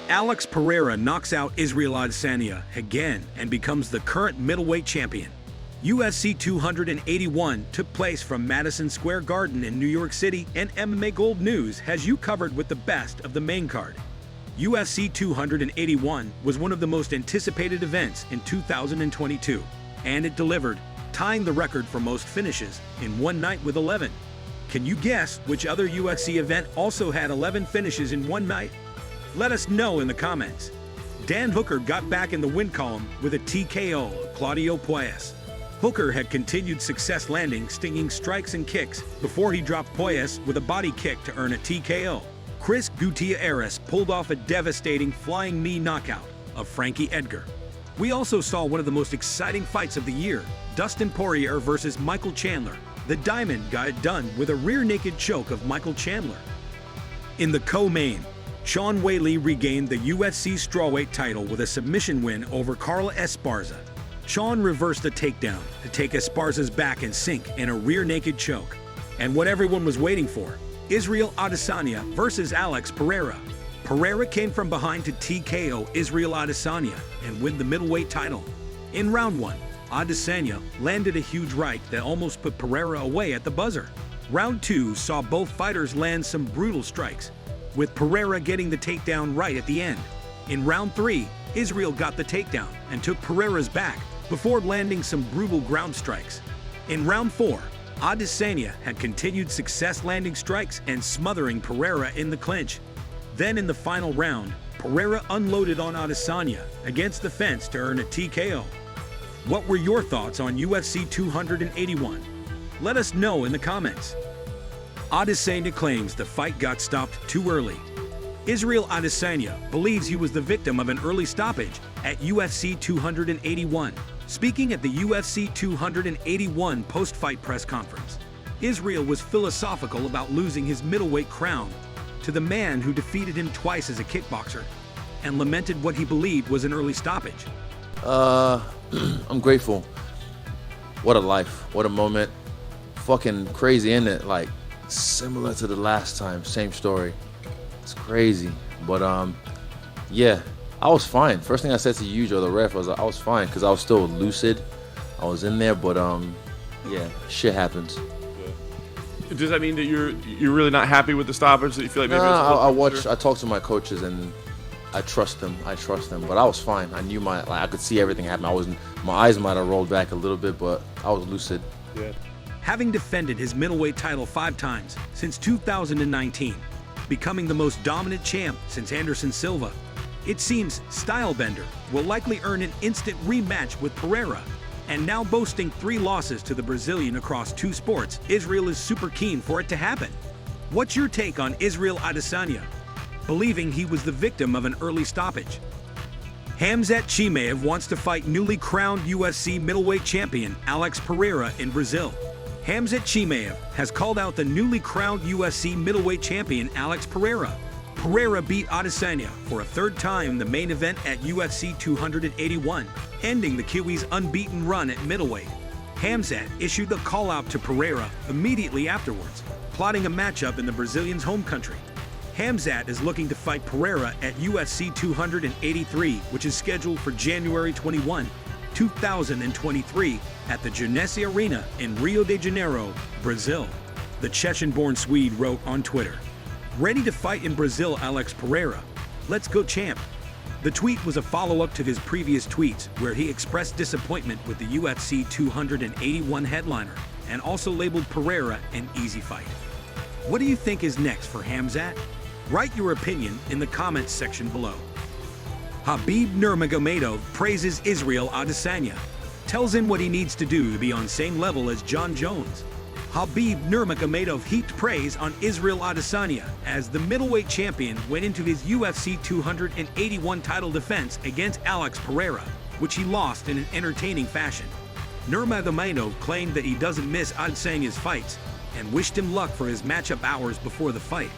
Alex Pereira knocks out Israel Adesanya again and becomes the current middleweight champion. UFC 281 took place from Madison Square Garden in New York City, and MMA Gold News has you covered with the best of the main card. UFC 281 was one of the most anticipated events in 2022, and it delivered, tying the record for most finishes in one night with 11. Can you guess which other UFC event also had 11 finishes in one night? Let us know in the comments. Dan Hooker got back in the win column with a TKO of Claudio Puelles. Hooker had continued success landing stinging strikes and kicks before he dropped Puelles with a body kick to earn a TKO. Chris Gutierrez pulled off a devastating flying knee knockout of Frankie Edgar. We also saw one of the most exciting fights of the year, Dustin Poirier versus Michael Chandler. The Diamond got it done with a rear naked choke of Michael Chandler. In the co-main, Sean Weili regained the UFC strawweight title with a submission win over Carla Esparza. Sean reversed the takedown to take Esparza's back and sink in a rear naked choke. And what everyone was waiting for, Israel Adesanya versus Alex Pereira. Pereira came from behind to TKO Israel Adesanya and win the middleweight title. In round 1, Adesanya landed a huge right that almost put Pereira away at the buzzer. Round 2 saw both fighters land some brutal strikes, with Pereira getting the takedown right at the end. In round 3, Israel got the takedown and took Pereira's back before landing some brutal ground strikes. In round 4, Adesanya had continued success landing strikes and smothering Pereira in the clinch. Then in the final round, Pereira unloaded on Adesanya against the fence to earn a TKO. What were your thoughts on UFC 281? Let us know in the comments. Adesanya claims the fight got stopped too early. Israel Adesanya believes he was the victim of an early stoppage at UFC 281. Speaking at the UFC 281 post-fight press conference, Israel was philosophical about losing his middleweight crown to the man who defeated him twice as a kickboxer, and lamented what he believed was an early stoppage. I'm grateful. What a life, what a moment. Fucking crazy, isn't it? Like, similar to the last time, same story. It's crazy, but yeah, I was fine. First thing I said to you or the ref was I was fine because I was still lucid. I was in there, but yeah, shit happens. Does that mean that you're really not happy with the stoppage? That you feel like maybe I talked to my coaches and I trust them. But I was fine. I knew I could see everything happen. My eyes might have rolled back a little bit, but I was lucid. Yeah. Having defended his middleweight title 5 times since 2019, becoming the most dominant champ since Anderson Silva, it seems Stylebender will likely earn an instant rematch with Pereira. And now boasting 3 losses to the Brazilian across 2 sports, Israel is super keen for it to happen. What's your take on Israel Adesanya, believing he was the victim of an early stoppage? Khamzat Chimaev wants to fight newly crowned UFC middleweight champion Alex Pereira in Brazil. Khamzat Chimaev has called out the newly crowned UFC middleweight champion Alex Pereira. Pereira beat Adesanya for a 3rd time in the main event at UFC 281, ending the Kiwi's unbeaten run at middleweight. Khamzat issued a call-out to Pereira immediately afterwards, plotting a matchup in the Brazilian's home country. Khamzat is looking to fight Pereira at UFC 283, which is scheduled for January 21, 2023 at the Genesee Arena in Rio de Janeiro, Brazil. The Chechen-born Swede wrote on Twitter, "Ready to fight in Brazil, Alex Pereira. Let's go, champ." The tweet was a follow-up to his previous tweets where he expressed disappointment with the UFC 281 headliner and also labeled Pereira an easy fight. What do you think is next for Khamzat? Write your opinion in the comments section below. Khabib Nurmagomedov praises Israel Adesanya, tells him what he needs to do to be on same level as Jon Jones. Khabib Nurmagomedov heaped praise on Israel Adesanya as the middleweight champion went into his UFC 281 title defense against Alex Pereira, which he lost in an entertaining fashion. Nurmagomedov claimed that he doesn't miss Adesanya's fights and wished him luck for his matchup hours before the fight.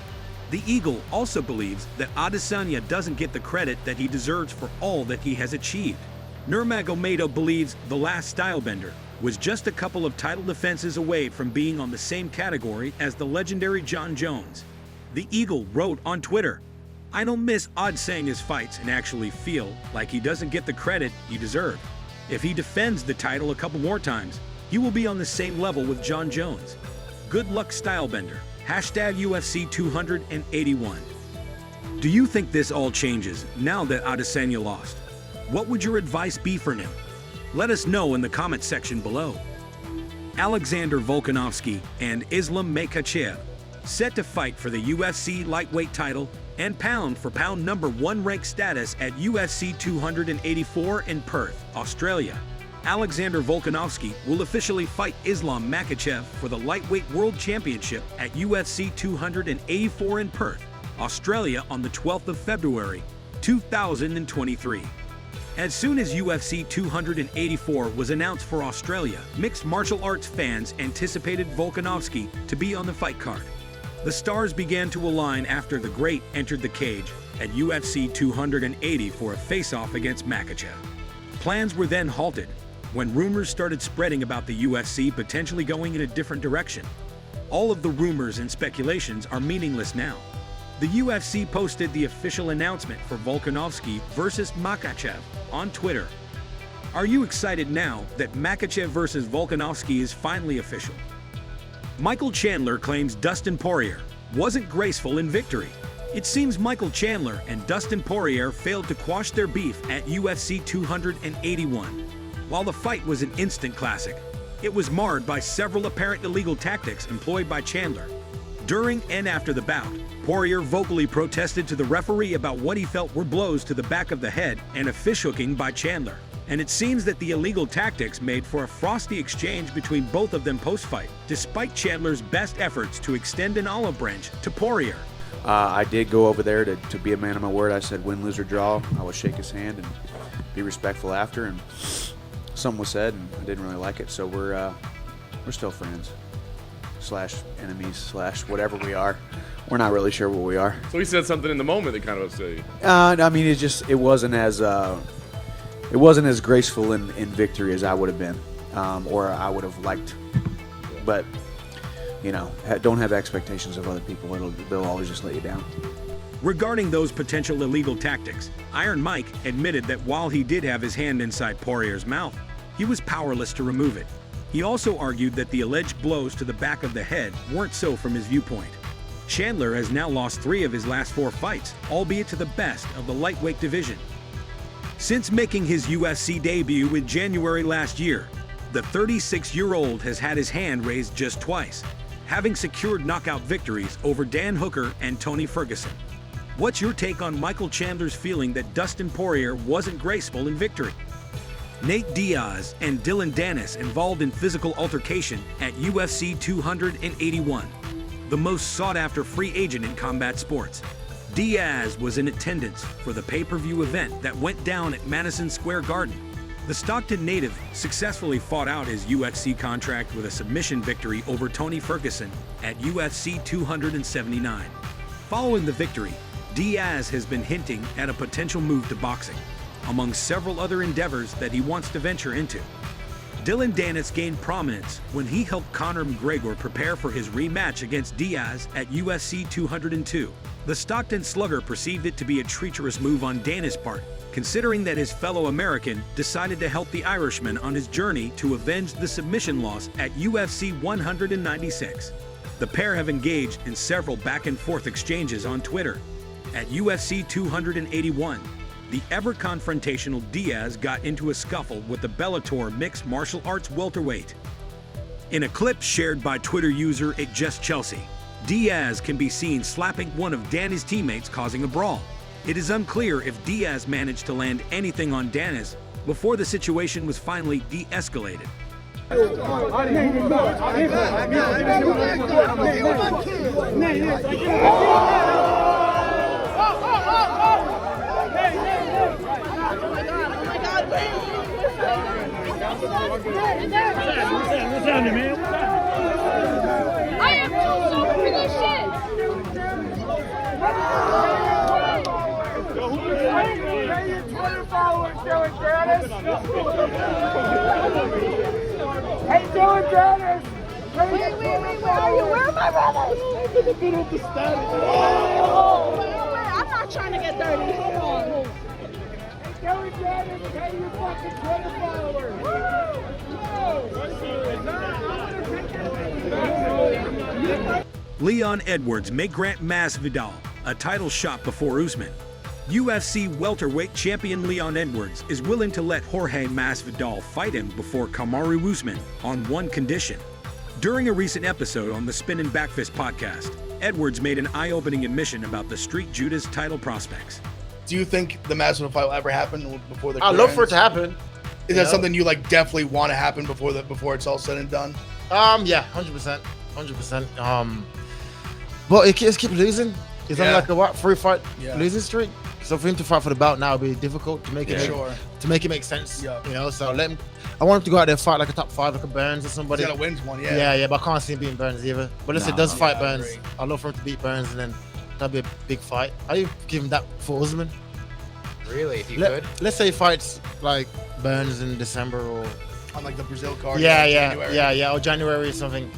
The Eagle also believes that Adesanya doesn't get the credit that he deserves for all that he has achieved. Nurmagomedov believes the last Stylebender was just a couple of title defenses away from being on the same category as the legendary Jon Jones. The Eagle wrote on Twitter, I don't miss Adesanya's fights and actually feel like he doesn't get the credit he deserves. If he defends the title a couple more times, he will be on the same level with Jon Jones. Good luck, Stylebender. Hashtag UFC 281. Do you think this all changes now that Adesanya lost? What would your advice be for him? Let us know in the comment section below. Alexander Volkanovski and Islam Makhachev set to fight for the UFC lightweight title and pound-for-pound #1 rank status at UFC 284 in Perth, Australia. Alexander Volkanovski will officially fight Islam Makhachev for the lightweight world championship at UFC 284 in Perth, Australia on the 12th of February, 2023. As soon as UFC 284 was announced for Australia, mixed martial arts fans anticipated Volkanovski to be on the fight card. The stars began to align after the Great entered the cage at UFC 280 for a face-off against Makhachev. Plans were then halted when rumors started spreading about the UFC potentially going in a different direction. All of the rumors and speculations are meaningless now. The UFC posted the official announcement for Volkanovski versus Makhachev on Twitter. Are you excited now that Makhachev versus Volkanovski is finally official? Michael Chandler claims Dustin Poirier wasn't graceful in victory. It seems Michael Chandler and Dustin Poirier failed to quash their beef at UFC 281. While the fight was an instant classic, it was marred by several apparent illegal tactics employed by Chandler. During and after the bout, Poirier vocally protested to the referee about what he felt were blows to the back of the head and a fishhooking by Chandler. And it seems that the illegal tactics made for a frosty exchange between both of them post-fight, despite Chandler's best efforts to extend an olive branch to Poirier. I did go over there to be a man of my word. I said win, lose, or draw. I would shake his hand and be respectful after, and something was said, and I didn't really like it, so we're still friends. / enemies / whatever we are. We're not really sure what we are. So he said something in the moment that kind of upset you. I mean, it wasn't as graceful in victory as I would have been, or I would have liked. But you know, don't have expectations of other people. They'll always just let you down. Regarding those potential illegal tactics, Iron Mike admitted that while he did have his hand inside Poirier's mouth, he was powerless to remove it. He also argued that the alleged blows to the back of the head weren't so from his viewpoint. Chandler has now lost 3 of his last 4 fights, albeit to the best of the lightweight division. Since making his UFC debut in January last year, the 36-year-old has had his hand raised just twice, having secured knockout victories over Dan Hooker and Tony Ferguson. What's your take on Michael Chandler's feeling that Dustin Poirier wasn't graceful in victory? Nate Diaz and Dillon Danis involved in physical altercation at UFC 281, the most sought-after free agent in combat sports. Diaz was in attendance for the pay-per-view event that went down at Madison Square Garden. The Stockton native successfully fought out his UFC contract with a submission victory over Tony Ferguson at UFC 279. Following the victory, Diaz has been hinting at a potential move to boxing, among several other endeavors that he wants to venture into. Dillon Danis gained prominence when he helped Conor McGregor prepare for his rematch against Diaz at UFC 202. The Stockton slugger perceived it to be a treacherous move on Danis' part, considering that his fellow American decided to help the Irishman on his journey to avenge the submission loss at UFC 196. The pair have engaged in several back-and-forth exchanges on Twitter. At UFC 281, the ever-confrontational Diaz got into a scuffle with the Bellator mixed martial arts welterweight. In a clip shared by Twitter user @JustChelsea, Diaz can be seen slapping one of Danis' teammates, causing a brawl. It is unclear if Diaz managed to land anything on Danis before the situation was finally de-escalated. What's happening, man? I am too sober for this shit. How you Twitter followers doing, Dennis? Hey, doing, Dennis? Wait, where are you? Where are my brothers? I'm not not trying to get dirty. Hold on. Leon Edwards may grant Masvidal a title shot before Usman. UFC welterweight champion Leon Edwards is willing to let Jorge Masvidal fight him before Kamaru Usman on one condition. During a recent episode on the Spin and Backfist podcast, Edwards made an eye-opening admission about the Street Judas title prospects. Do you think the Masvidal fight will ever happen before the? I'd love for it to happen. Is that something you like definitely want to happen before it's all said and done? Yeah, 100%. But he just keep losing. He's on like a 3-fight losing streak. So for him to fight for the belt now would be difficult to make it make sense. Yeah. You know, so let him. I want him to go out there and fight like a top 5, like a Burns or somebody. He's gotta win one, Yeah, but I can't see him beating Burns either. But unless it does fight Burns, I'd love for him to beat Burns, and then that'd be a big fight. Are you giving that for Usman? Really, if you could? Let's say he fights like Burns in December or on like the Brazil card. Yeah, or January or something,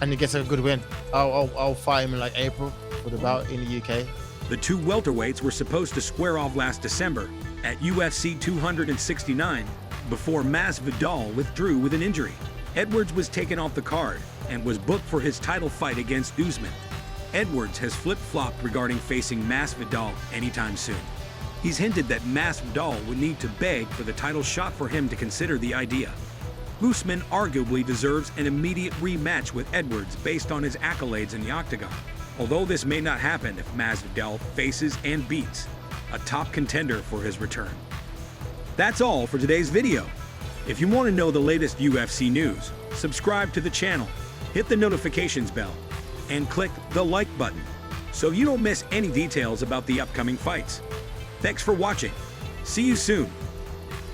and he gets a good win. I'll fight him in like April for the bout in the UK. The two welterweights were supposed to square off last December at UFC 269 before Masvidal withdrew with an injury. Edwards was taken off the card and was booked for his title fight against Usman. Edwards has flip-flopped regarding facing Masvidal anytime soon. He's hinted that Masvidal would need to beg for the title shot for him to consider the idea. Usman arguably deserves an immediate rematch with Edwards based on his accolades in the octagon, although this may not happen if Masvidal faces and beats a top contender for his return. That's all for today's video. If you want to know the latest UFC news, subscribe to the channel, hit the notifications bell, and click the like button so you don't miss any details about the upcoming fights. Thanks for watching. See you soon.